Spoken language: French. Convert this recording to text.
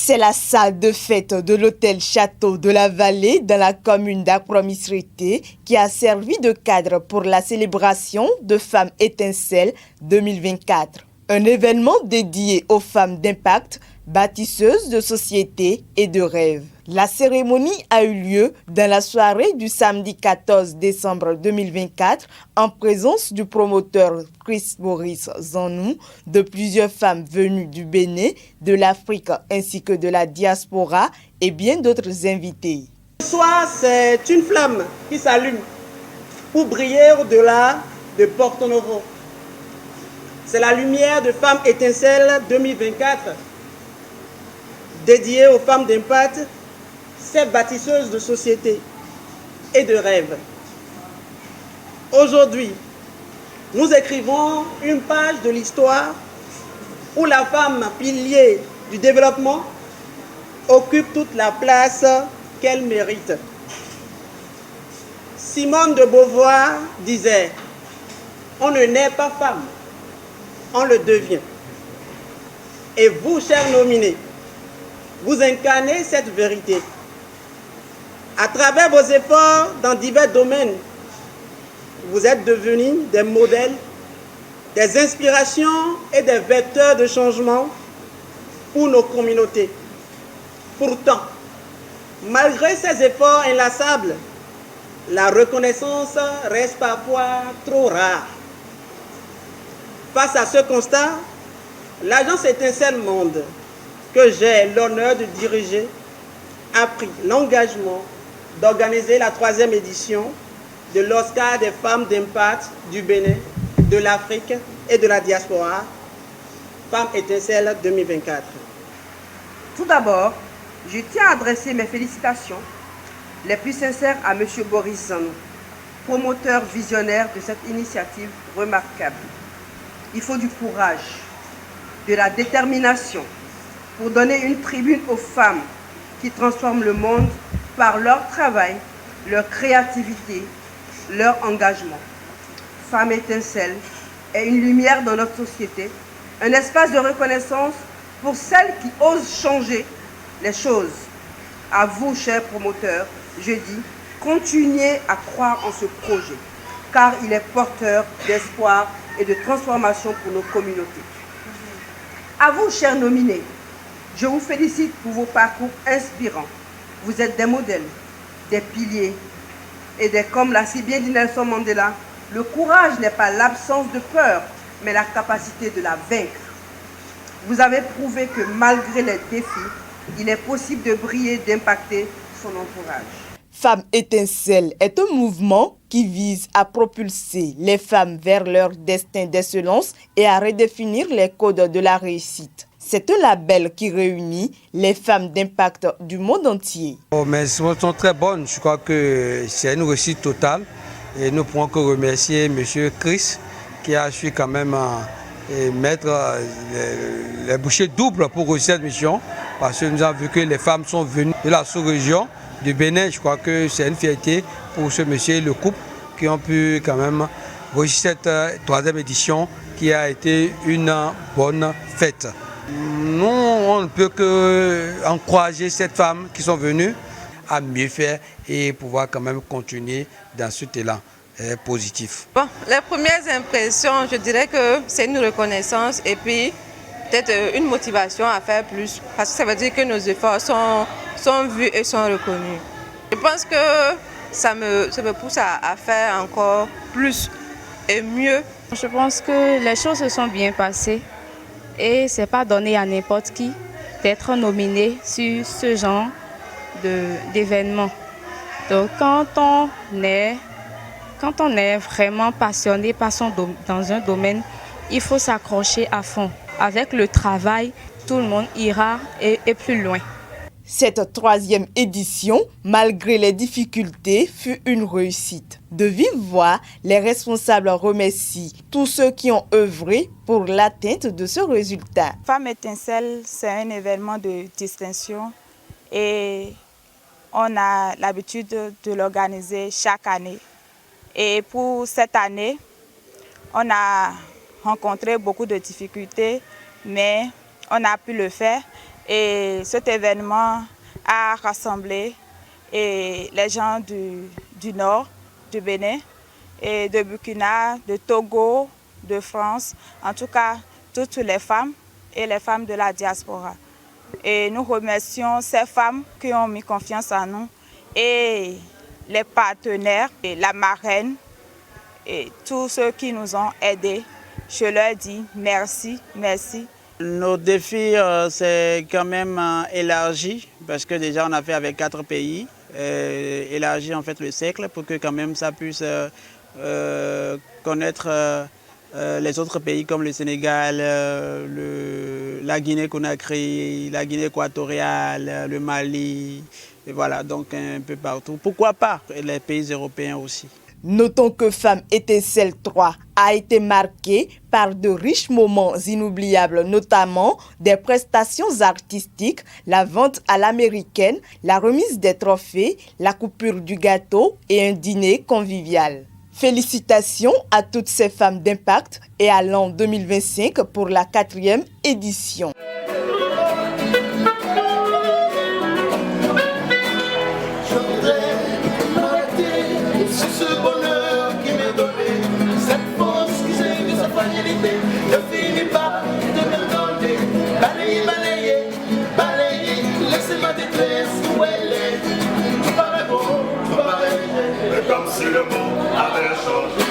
C'est la salle de fête de l'hôtel Château de la Vallée dans la commune d'Akromisrété qui a servi de cadre pour la célébration de Femmes Étincelles 2024. Un événement dédié aux femmes d'impact, bâtisseuses de société et de rêve. La cérémonie a eu lieu dans la soirée du samedi 14 décembre 2024 en présence du promoteur Chris Maurice Zanou, de plusieurs femmes venues du Bénin, de l'Afrique ainsi que de la diaspora et bien d'autres invités. Ce soir, c'est une flamme qui s'allume pour briller au-delà de Porto Novo. C'est la lumière de Femmes Étincelles 2024, dédiée aux femmes d'impact, ces bâtisseuses de société et de rêve. Aujourd'hui, nous écrivons une page de l'histoire où la femme, pilier du développement, occupe toute la place qu'elle mérite. Simone de Beauvoir disait « On ne naît pas femme, on le devient ». Et vous, chers nominés, vous incarnez cette vérité. À travers vos efforts dans divers domaines, vous êtes devenus des modèles, des inspirations et des vecteurs de changement pour nos communautés. Pourtant, malgré ces efforts inlassables, la reconnaissance reste parfois trop rare. Face à ce constat, l'agence Étincelle Monde, que j'ai l'honneur de diriger, a pris l'engagement d'organiser la 3e édition de l'Oscar des femmes d'impact du Bénin, de l'Afrique et de la diaspora, Femmes Étincelles 2024. Tout d'abord, je tiens à adresser mes félicitations les plus sincères à M. Boris Zanou, promoteur visionnaire de cette initiative remarquable. Il faut du courage, de la détermination pour donner une tribune aux femmes qui transforment le monde par leur travail, leur créativité, leur engagement. Femmes Étincelles est une lumière dans notre société, un espace de reconnaissance pour celles qui osent changer les choses. À vous, chers promoteurs, je dis, continuez à croire en ce projet, car il est porteur d'espoir et de transformation pour nos communautés. À vous, chers nominés, je vous félicite pour vos parcours inspirants. Vous êtes des modèles, des piliers et comme l'a si bien dit Nelson Mandela, le courage n'est pas l'absence de peur, mais la capacité de la vaincre. Vous avez prouvé que malgré les défis, il est possible de briller, d'impacter son entourage. Femmes Étincelles est un mouvement qui vise à propulser les femmes vers leur destin d'excellence et à redéfinir les codes de la réussite. C'est un label qui réunit les femmes d'impact du monde entier. Mais elles sont très bonnes, je crois que c'est une réussite totale. Et nous ne pouvons que remercier M. Chris qui a su quand même mettre les bouchées doubles pour réussir cette mission. Parce que nous avons vu que les femmes sont venues de la sous-région du Bénin. Je crois que c'est une fierté pour ce monsieur et le couple qui ont pu quand même réussir cette 3e édition qui a été une bonne fête. Nous, on ne peut qu'encourager ces femmes qui sont venues à mieux faire et pouvoir quand même continuer dans cet élan positif. Bon, les premières impressions, je dirais que c'est une reconnaissance et puis peut-être une motivation à faire plus parce que ça veut dire que nos efforts sont vus et sont reconnus. Je pense que ça me pousse à faire encore plus et mieux. Je pense que les choses se sont bien passées. Et ce n'est pas donné à n'importe qui d'être nominé sur ce genre d'événement. Donc quand on est vraiment passionné dans un domaine, il faut s'accrocher à fond. Avec le travail, tout le monde ira et plus loin. Cette 3e édition, malgré les difficultés, fut une réussite. De vive voix, les responsables remercient tous ceux qui ont œuvré pour l'atteinte de ce résultat. Femmes Étincelles, c'est un événement de distinction et on a l'habitude de l'organiser chaque année. Et pour cette année, on a rencontré beaucoup de difficultés, mais on a pu le faire. Et cet événement a rassemblé les gens du Nord, du Bénin, et de Burkina, de Togo, de France, en tout cas toutes les femmes et les femmes de la diaspora. Et nous remercions ces femmes qui ont mis confiance en nous et les partenaires, et la marraine et tous ceux qui nous ont aidés. Je leur dis merci, merci. Nos défis, c'est quand même élargi, parce que déjà on a fait avec 4 pays, élargi en fait le cercle pour que quand même ça puisse connaître les autres pays comme le Sénégal, la Guinée-Conakry, la Guinée équatoriale, le Mali, et voilà, donc un peu partout. Pourquoi pas les pays européens aussi. Notons que Femmes Étincelles 3 a été marqué par de riches moments inoubliables, notamment des prestations artistiques, la vente à l'américaine, la remise des trophées, la coupure du gâteau et un dîner convivial. Félicitations à toutes ces femmes d'impact et à l'an 2025 pour la 4e édition. Ne finis pas de me demander, balayer, laissez ma détresse où elle est. Tu parais bon, tu parais bien, comme si le monde avait changé.